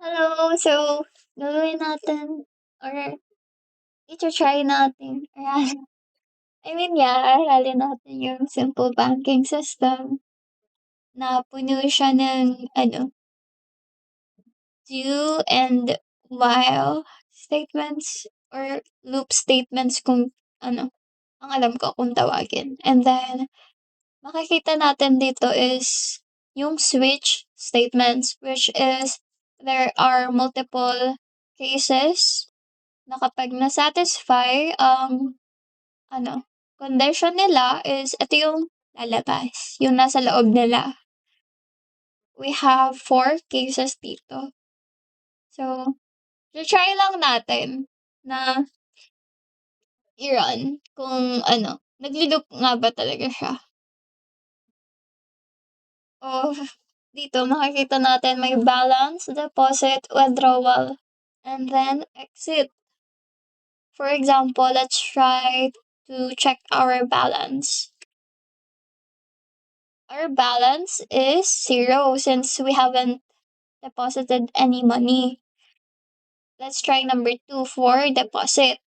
Hello! So, gagawin natin or try natin aralin natin yung simple banking system na puno siya ng do and while statements or loop statements kung ang alam ko kung tawagin. And then, makikita natin dito is yung switch statements, which is there are multiple cases na kapag na-satisfy ang condition nila is ito yung lalabas, yung nasa loob nila. We have 4 cases dito. So, try lang natin na i-run kung naglo-loop nga ba talaga siya. O dito makikita natin may balance, deposit, withdrawal, and then exit. For example, let's try to check our balance. Our balance is 0 since we haven't deposited any money. Let's try number 2 for deposit.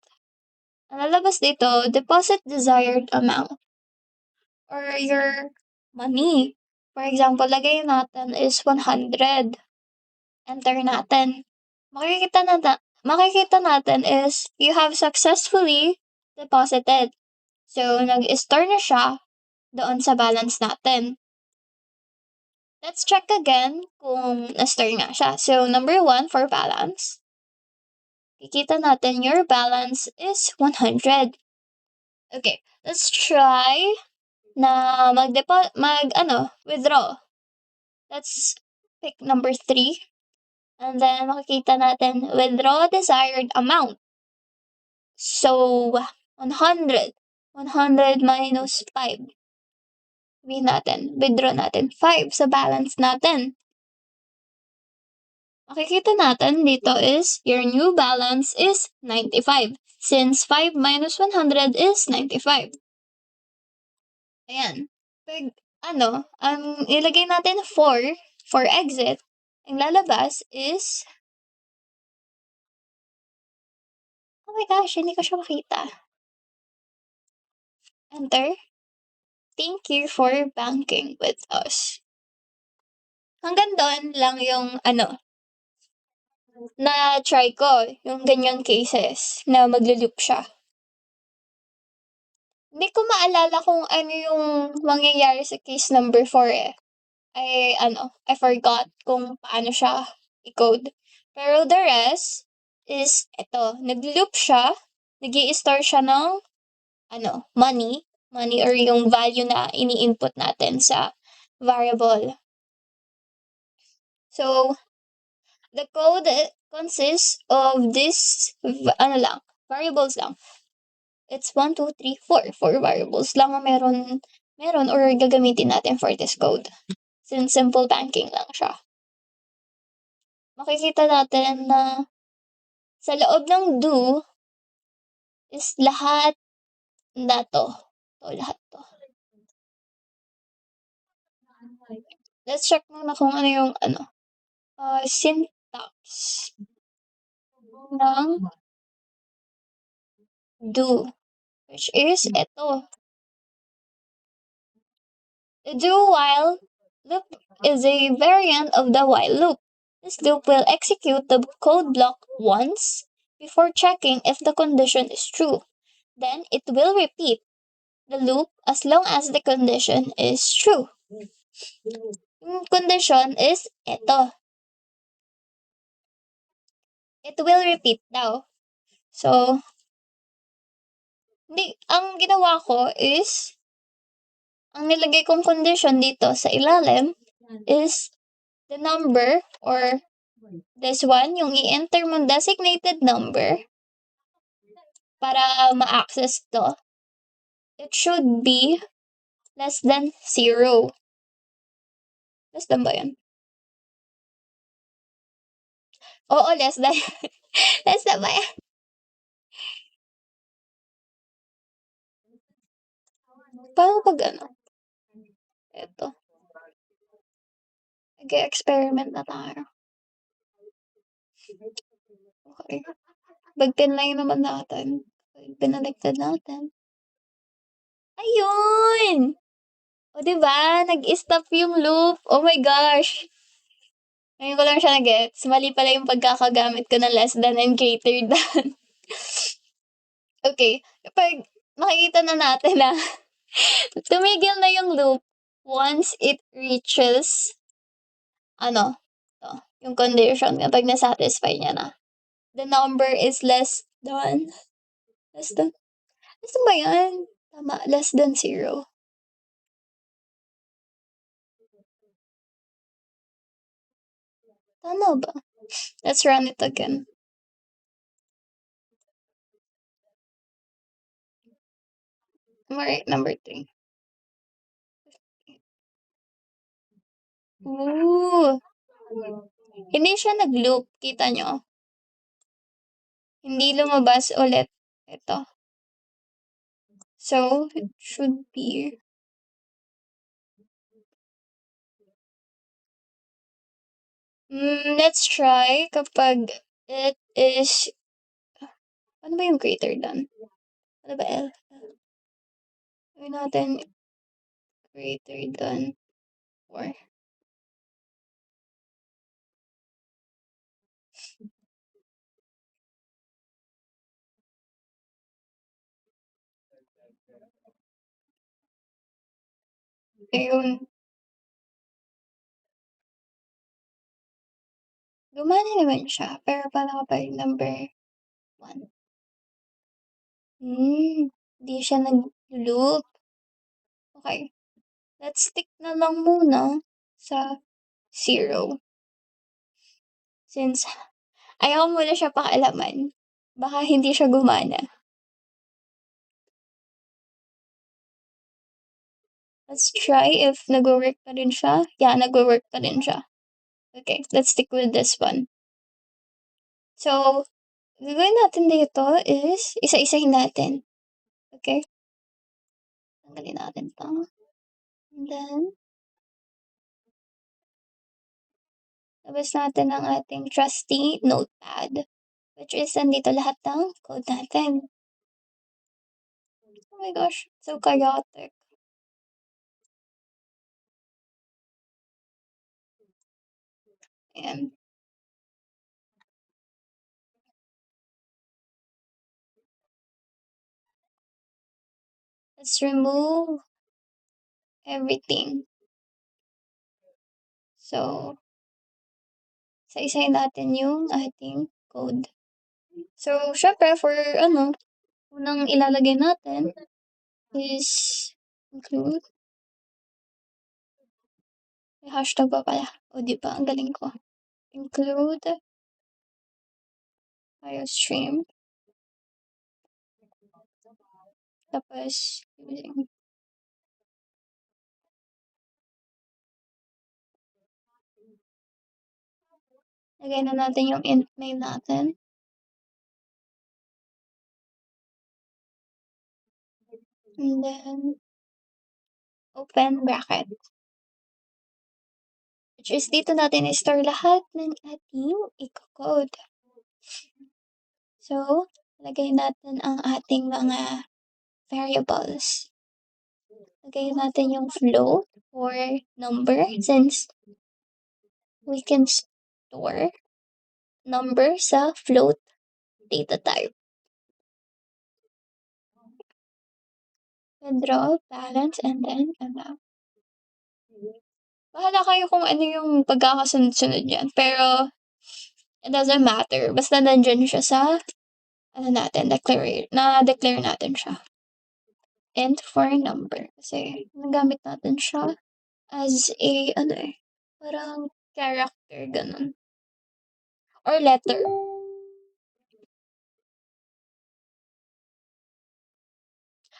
Ang lalabas dito, deposit desired amount or your money. For example, lagay natin is 100. Enter natin. Makikita natin is you have successfully deposited. So, nag-store na siya doon sa balance natin. Let's check again kung na-store nga siya. So, number 1 for balance. Kikita natin your balance is 100. Okay, let's try na withdraw. Let's pick number 3. And then, makikita natin, withdraw desired amount. So, 100. 100 minus 5. Withdraw natin 5 sa balance natin. Makikita natin dito is your new balance is 95 since 5 minus 100 is 95. Ayan. Pag ang ilagay natin 4 for exit, ang lalabas is oh my gosh, hindi ko siya makita. Enter. Thank you for banking with us. Hanggang doon lang yung na-try ko, yung ganyang cases na maglo-loop siya. Hindi ko maalala kung ano yung mangyayari sa case number 4 eh. I forgot kung paano siya i-code. Pero the rest is ito, nag-loop siya, nag-i-store siya ng money or yung value na ini-input natin sa variable. So, the code consists of this variables lang. It's 1, 2, 3, 4. 4 variables lang ang meron or gagamitin natin for this code. Since simple banking lang siya. Makikita natin na sa loob ng do is lahat na to. Lahat to. Let's check muna kung ano yung syntax ng do, which is ito. The do while loop is a variant of the while loop. This loop will execute the code block once before checking if the condition is true. Then it will repeat the loop as long as the condition is true. Yung condition is ito. It will repeat daw. So, ang ginawa ko is, ang nilagay kong condition dito sa ilalim is the number or this one, yung i-enter mong designated number para ma-access to. It should be less than 0. Less than ba yan? Oo, less than. Less than ba yan? Paano pag Ito. Nag-experiment na tayo. Okay. Bagpin lang naman natin. Binaliktad natin. Ayun! O, 'di ba? Nag-stop yung loop. Oh my gosh! Ngayon ko lang siya na-gets. Mali pala yung pagkakagamit ko ng less than and greater than. Okay, kapag makikita na natin na tumigil na yung loop once it reaches ano, 'to, yung condition kapag na-satisfy niya na. The number is less than ano ba 'yan? Tama, less than 0. Tama ba? Let's run it again. Alright, number 3. Ooh, hindi siya nag-loop, kita niyo? Hindi lumabas ulit ito. So, it should be let's try kapag it is ano ba yung greater than? Ano ba L? Gawin natin greater than 4. Ayun, gumana naman siya, pero paano kapag number 1? Di siya nag-loop. Okay, let's stick na lang muna sa 0. Since ayaw ko muna siya pakialaman, baka hindi siya gumana. Let's try if nagwo-work pa rin siya. Yeah, nagwo-work pa rin siya. Okay, let's stick with this one. So, gagawin natin dito is isa-isahin natin. Okay? Tanggalin natin 'to. And then, labas natin ang ating trusty notepad, which is nandito lahat ng code natin. Oh my gosh, so chaotic. Ayan. Let's remove everything. So, isa-isahin natin yung ating code. So, syempre for unang ilalagay natin is include. May hashtag pa pala. O, 'di ba ang galing ko. Include IOStream. Tapos using lagay na natin yung int name natin. And then, open bracket. Which is dito natin i-store lahat ng ating iko-code. So, lagay natin ang ating mga variables. Lagay natin yung float or number since we can store number sa float data type. Withdraw, balance, and then amount. Bahala kayo kung ano yung pagkakasunod-sunod niyan. Pero, it doesn't matter. Basta nandyan siya sa, na-declare natin siya. And for number. Kasi, nagamit natin siya as a, parang character, ganun. Or letter.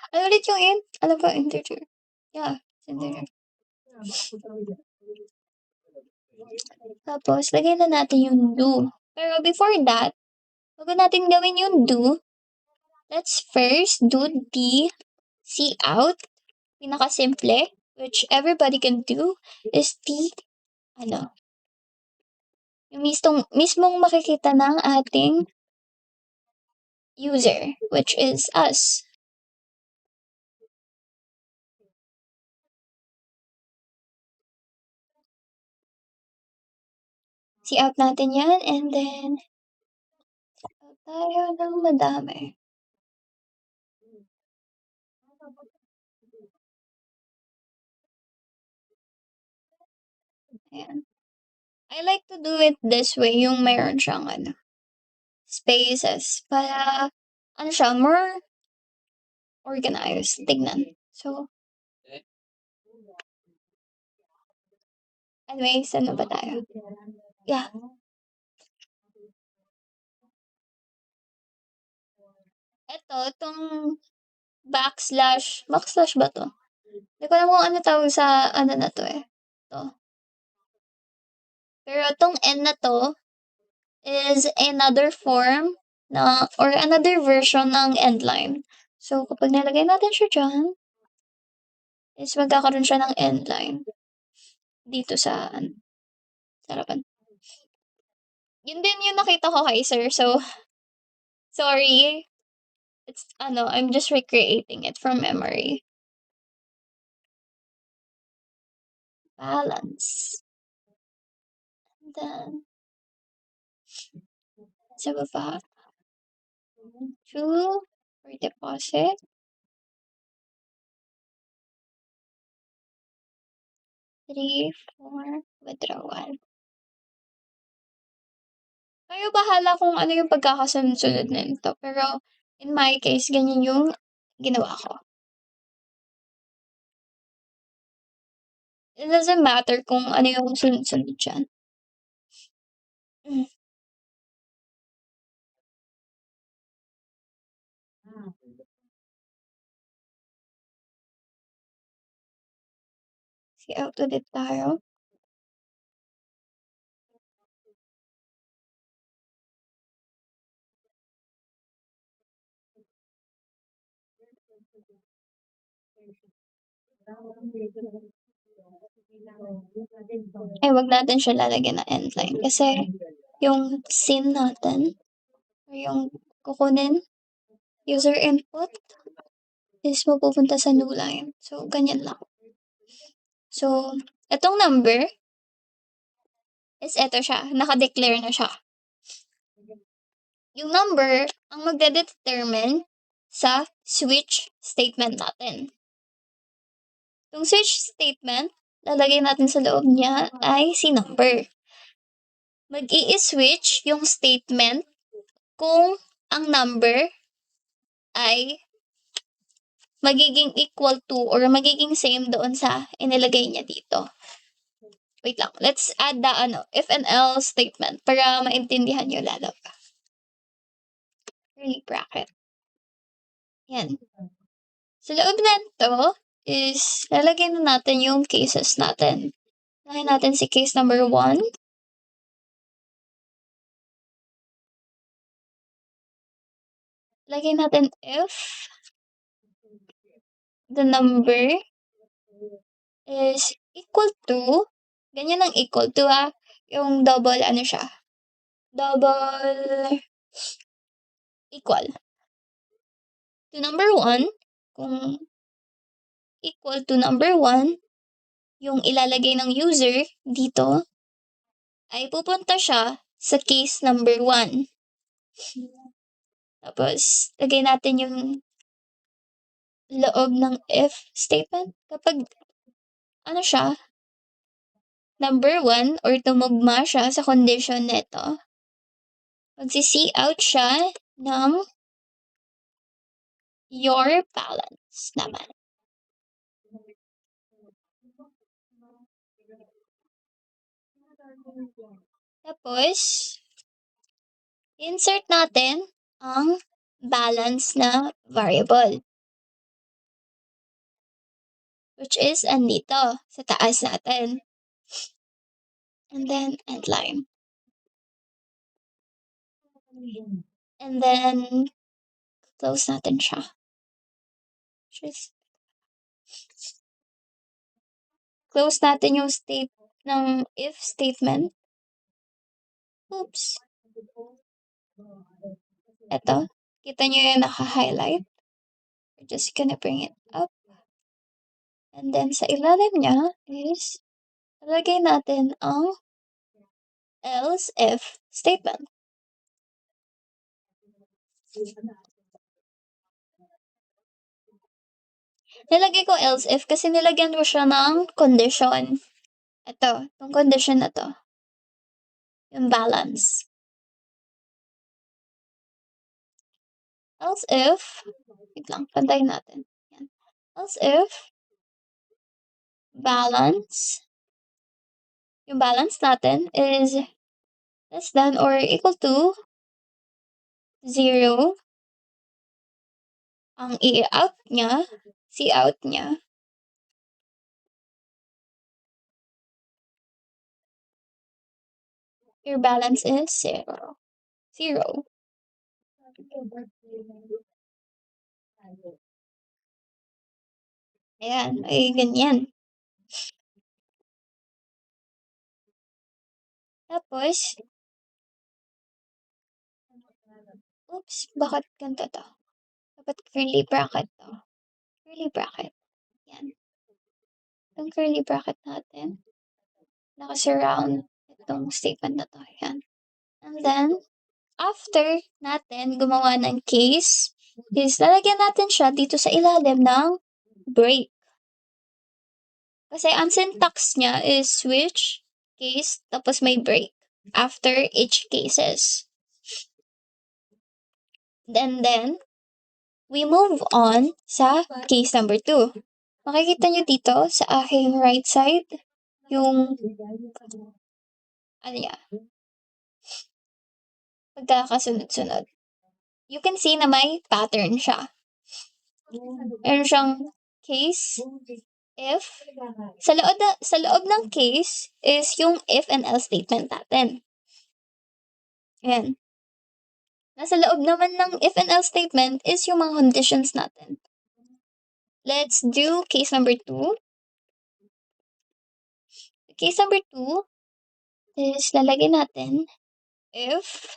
Ano ulit yung int? Alam ko, integer. Yeah, integer. Tapos, lagay na natin yung do. Pero before that, bago natin gawin yung do, let's first do the cout. Pinakasimple, which everybody can do, is the, yung mismong makikita ng ating user, which is us. See out natin yan, and then tayo ng madami. Ayan. I like to do it this way, yung mayroon siyang spaces para siya, more organized tignan. So, anyways, ano ba tayo? Yeah. Itong backslash ba 'to? Hindi ko alam kung ano tawag sa na 'to, eh, 'to. Pero 'tong N na 'to is another form or another version ng end line. So, kapag nilagay natin siya diyan, is magkakaroon siya ng end line dito sa sa harapan. Yun din yung nakita ko kay sir, so sorry. It's I'm just recreating it from memory. Balance. And then, sa baba, 2 for deposit, 3 for withdrawal. Kayo bahala kung ano yung pagkakasunod-sunod nito, pero in my case, ganyan yung ginawa ko. It doesn't matter kung ano yung sunod-sunod diyan. Hmm, see out ulit tayo. Ay, wag natin siya lalagyan ng end line kasi yung scene natin or yung kukunin, user input is mapupunta sa new line. So, ganyan lang. So, etong number is eto siya, naka-declare na siya. Yung number ang magde-determine sa switch statement natin. Yung switch statement, lalagay natin sa loob niya ay si number. Mag-i-switch yung statement kung ang number ay magiging equal to or magiging same doon sa inilagay niya dito. Wait lang, let's add the if and else statement para maintindihan nyo lalo pa. Curly bracket. Yan. Sa loob nito is lalagay na natin yung cases natin. Lagyan natin si case number 1. Lagyan natin if the number is equal to, ganyan ang equal to yung double siya, double equal to number 1, kung equal to number 1, yung ilalagay ng user dito ay pupunta siya sa case number 1. Tapos, lagay natin yung loob ng if statement. Kapag, siya, number 1 or tumugma siya sa condition nito, magsi-see out siya ng your balance naman. Tapos, insert natin ang balance na variable, which is andito sa taas natin. And then, end line. And then, close natin siya. Just close natin yung state ng if statement. Oops. Eto, kita niyo yung naka-highlight? We're just gonna bring it up. And then sa ilalim niya is lalagay natin ang else if statement. Nilagay ko else if kasi nilagyan ko siya ng condition. Ito, yung condition na 'to, yung balance. Else if wait lang, pantayin natin, yan. Else if balance, yung balance natin is less than or equal to 0, ang i-out niya, cout niya your balance is 0. 0. Ayan, may ganyan. Tapos, oops, bakit ganito 'to? Dapat curly bracket 'to. Curly bracket, yan. Itong curly bracket natin, naka-surround itong statement na 'to, yan. And then, after natin gumawa ng case, is lalagyan natin siya dito sa ilalim ng break. Kasi ang syntax niya is switch, case, tapos may break after each cases. Then, we move on sa case number 2. Makikita nyo dito sa aking right side, yung, ano niya, pagkakasunod-sunod. You can see na may pattern siya. Meron siyang case, if, sa loob ng case is yung if and else statement natin. Ayan. Nasa loob naman ng if and else statement is yung mga conditions natin. Let's do case number 2. Case number 2 is lalagyan natin if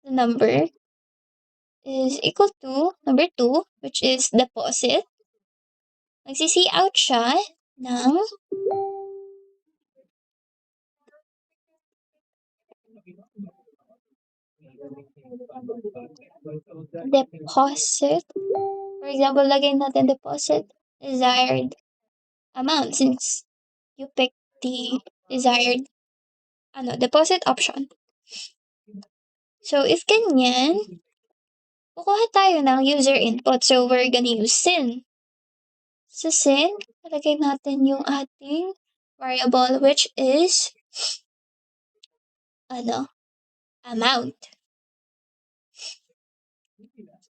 the number is equal to number 2, which is deposit. Magsi-see out siya ng deposit. For example, lagay natin deposit desired amount since you pick the desired deposit option. So, if ganyan, kukuha tayo ng user input. So, we're gonna use sin. Sa sin, lagay natin yung ating variable which is amount.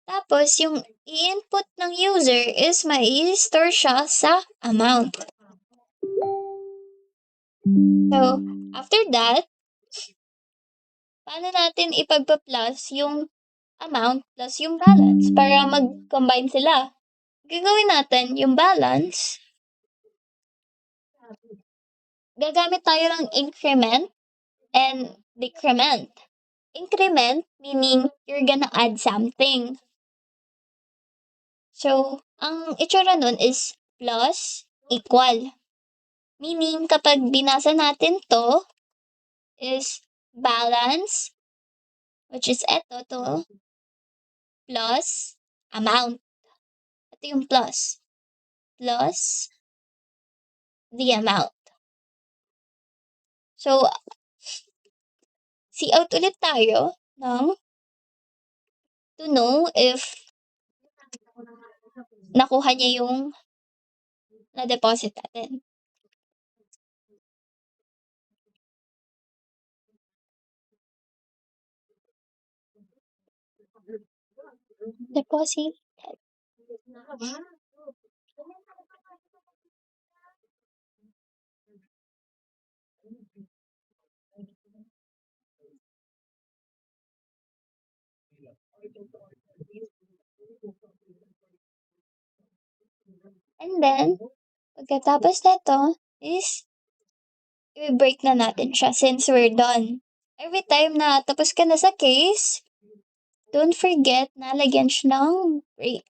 Tapos, yung i-input ng user is mai-store siya sa amount. So, after that, paano natin ipagpa-plus yung amount plus yung balance para mag-combine sila? Gagawin natin yung balance, gagamit tayo ng increment and decrement. Increment meaning you're gonna add something. So, ang itsura nun is plus equal. Meaning, kapag binasa natin to, is balance, which is to, plus amount. Ito yung plus. Plus the amount. So, see out ulit tayo to know if nakuha niya yung na-deposit natin. Deposit. And then, pagkatapos nito is i-break na natin siya since we're done. Every time na tapos ka na sa case, don't forget na lagyan siya ng break.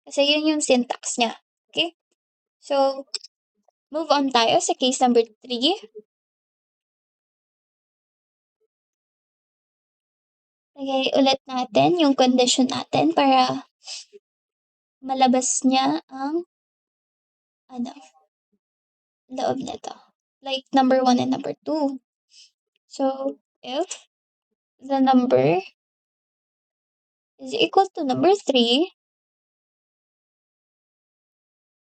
Kasi yun yung syntax niya. Okay? So, move on tayo sa case number 3. Lagay ulit natin yung condition natin para malabas niya ang ano, loob nito. Like number 1 and number 2. So, if the number is equal to number 3,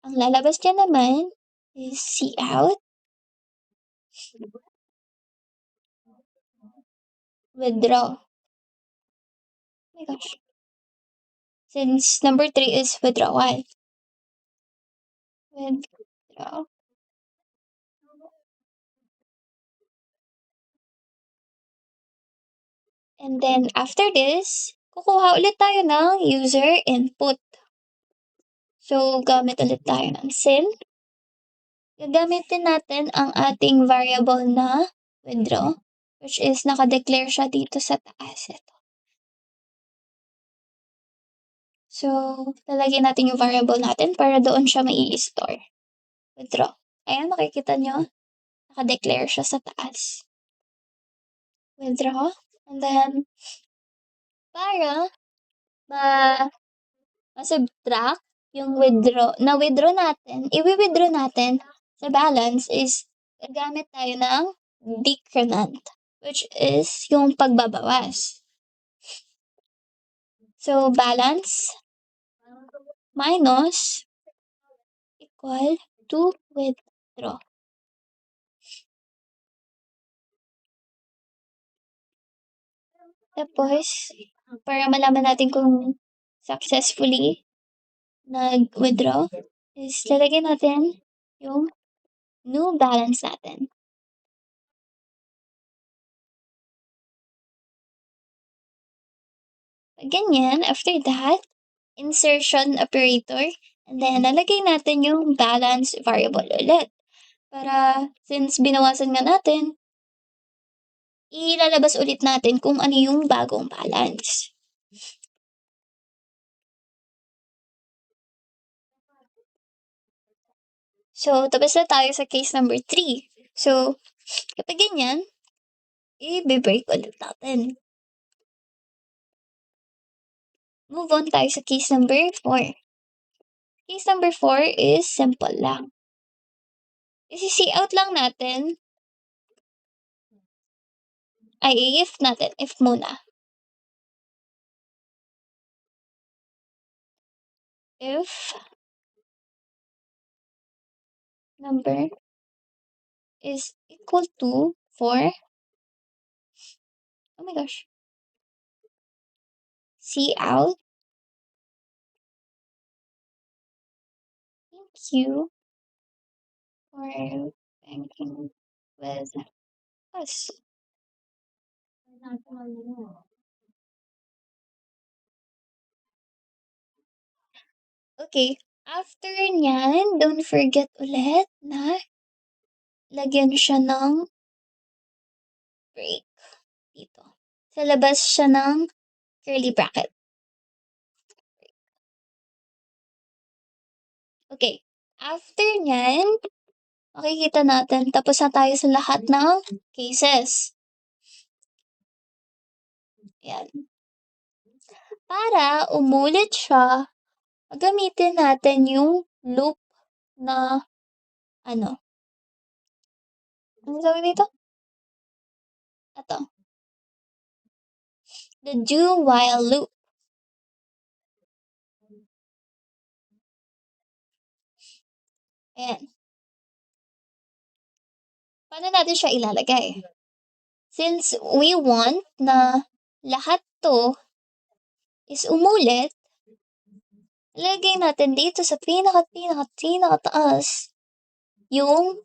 ang lalabas niya naman is Cout, withdraw. Oh my gosh. Since number 3 is withdrawal. Withdraw. And then after this, kukuha ulit tayo ng user input. So, gamit ulit tayo ng sin. Gagamitin natin ang ating variable na withdraw, which is naka-declare siya dito sa taas. Ito. So, lalagyan natin yung variable natin para doon siya mai-store. Withdraw. Ayan, makikita nyo. Naka-declare siya sa taas. Withdraw. And then, para ma-subtract yung na-withdraw natin, i-withdraw natin sa balance is gagamit tayo ng decrement, which is yung pagbabawas. So, balance minus equal to withdraw. Tapos, para malaman natin kung successfully nag-withdraw, is lalagyan natin yung new balance natin. Ganyan, after that, insertion operator, and then lalagay natin yung balance variable ulit. Para, since binawasan nga natin, ilalabas ulit natin kung ano yung bagong balance. So, tapos na tayo sa case number 3. So, kapag ganyan, i-break ulit natin. Move on tayo sa case number 4. Case number 4 is simple lang. Isi-see out lang natin. Ay, if natin. If muna. If number is equal to 4. Oh my gosh. Cout. Thank you for banking with us. Okay. After nyan, don't forget ulit na lagyan siya ng break dito. Sa labas siya ng curly bracket. Okay. After nyan, makikita natin, tapos na tayo sa lahat ng cases. Yan. Para umulit siya, gamitin natin yung loop na ano. Ano tawag dito? Ito. The do while loop. Ayan. Paano natin siya ilalagay? Since we want na lahat to is umulit, ilagay natin dito sa pinaka-taas yung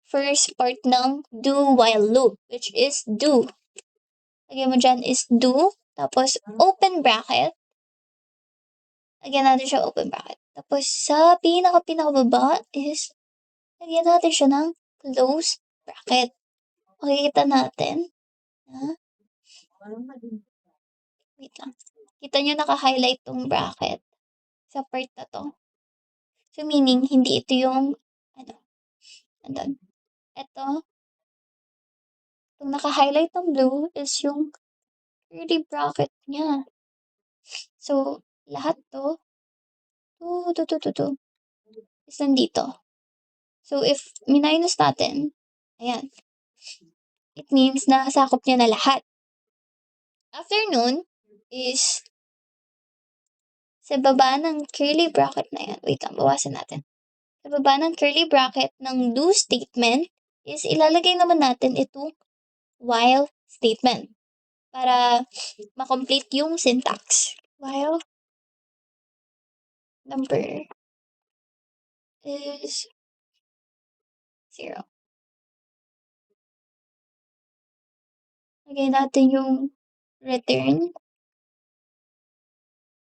first part ng do while loop, which is do. Lagyan mo dyan is do, tapos open bracket. Lagyan natin siya open bracket. Tapos sa pinaka-baba is lagyan natin siya ng close bracket. Makikita natin na wait lang. Kita niyo naka-highlight 'tong bracket sa part na 'to. So, meaning hindi ito yung ano, nandun. Ito, yung naka-highlight ng blue is yung curly bracket niya. So, lahat 'to is nandito. So, if minus natin, ayan, it means na sakop niya na lahat. After nun is sa baba ng curly bracket na yan, wait lang, bawasan natin. Sa baba ng curly bracket ng do statement is ilalagay naman natin itong while statement para ma-complete yung syntax. While number is 0. Lagay natin yung return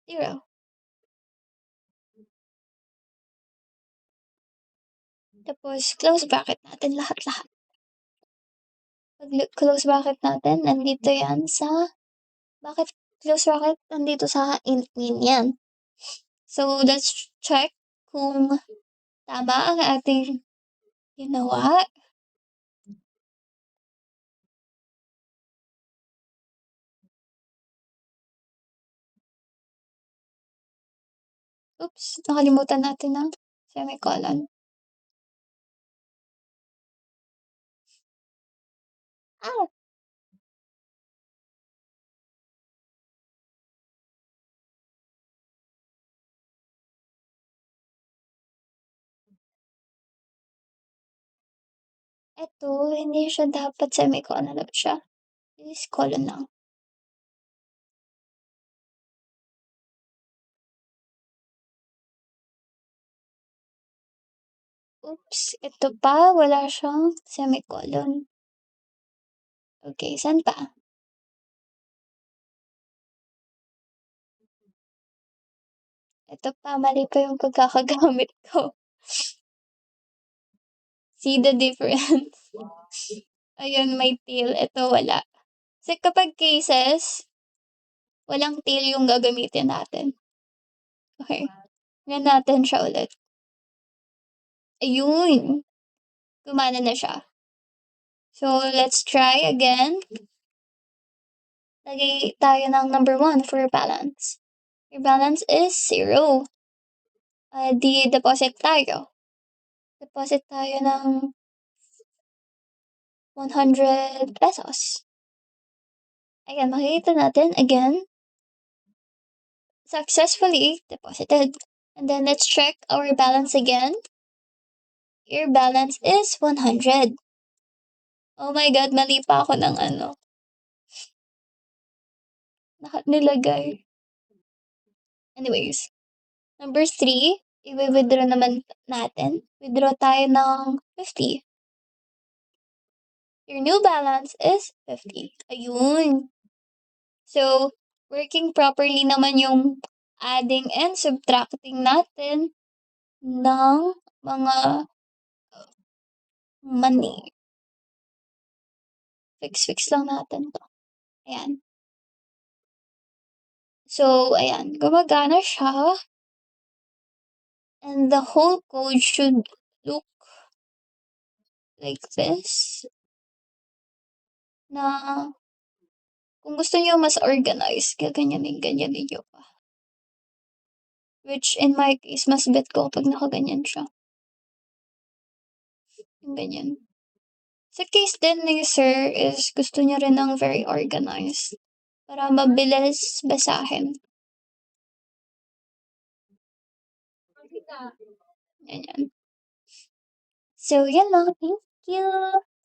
0. Tapos close bracket natin lahat-lahat. Pag close bracket natin, nandito yan sa, bakit close bracket? Nandito sa int min yan. So, let's check kung tama ang ating ginawa. Oops, nakalimutan natin ng semicolon. Ah! Eto, hindi siya dapat semicolon, dapat siya is colon lang. Oops, ito pa, wala siyang semicolon. Okay, saan pa? Ito pa, mali pa yung pagkakagamit ko. See the difference? Ayun, may tail. Ito, wala. Kasi kapag cases, walang tail yung gagamitin natin. Okay. Yan natin siya ulit. Ayun. Gumana na siya. So, let's try again. Lagay tayo ng number 1 for balance. Your balance is 0. Di deposit tayo. Deposit tayo ng 100 pesos. Ayan, makikita natin again. Successfully deposited. And then let's check our balance again. Your balance is 100. Oh my God, mali pa ako ng ano. Nilagay. Anyways, number 3, i-withdraw naman natin. Withdraw tayo ng 50. Your new balance is 50. Ayun. So, working properly naman yung adding and subtracting natin ng mga money. Fix lang natin to. Ayan. So, ayan. Gumagana siya. And the whole code should look like this. Na kung gusto niyo mas organized, ganyanin niyo pa. Which in my case, mas bet ko pag nakaganyan siya. Yung ganyan. Sa case din ni sir is gusto niya rin ng very organized. Para mabilis basahin. Ganyan. So, yan lang. Thank you.